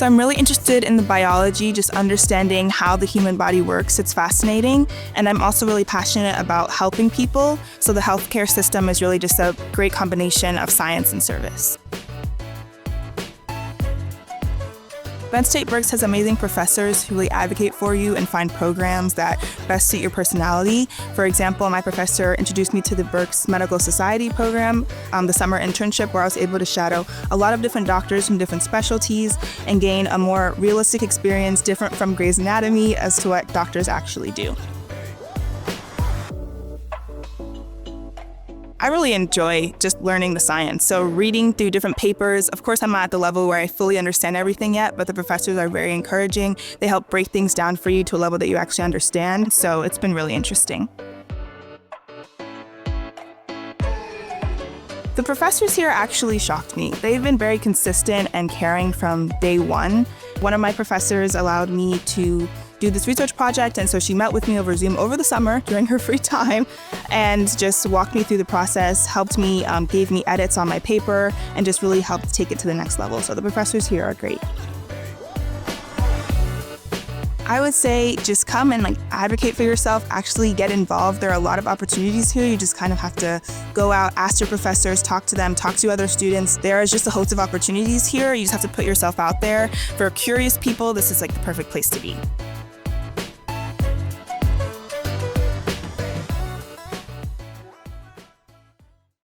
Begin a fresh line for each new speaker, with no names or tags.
So I'm really interested in the biology, just understanding how the human body works. It's fascinating. And I'm also really passionate about helping people. So the healthcare system is really just a great combination of science and service. Penn State Berks has amazing professors who really advocate for you and find programs that best suit your personality. For example, my professor introduced me to the Berks Medical Society program, the summer internship, where I was able to shadow a lot of different doctors from different specialties and gain a more realistic experience different from Grey's Anatomy as to what doctors actually do. I really enjoy just learning the science. So reading through different papers, of course I'm not at the level where I fully understand everything yet, but the professors are very encouraging. They help break things down for you to a level that you actually understand. So it's been really interesting. The professors here actually shocked me. They've been very consistent and caring from day one. One of my professors allowed me to do this research project, and so she met with me over Zoom over the summer during her free time and just walked me through the process, helped me, gave me edits on my paper, and just really helped take it to the next level. So the professors here are great. I would say just come and advocate for yourself, actually get involved. There are a lot of opportunities here. You just kind of have to go out, ask your professors, talk to them, talk to other students. There is just a host of opportunities here. You just have to put yourself out there. For curious people, this is the perfect place to be.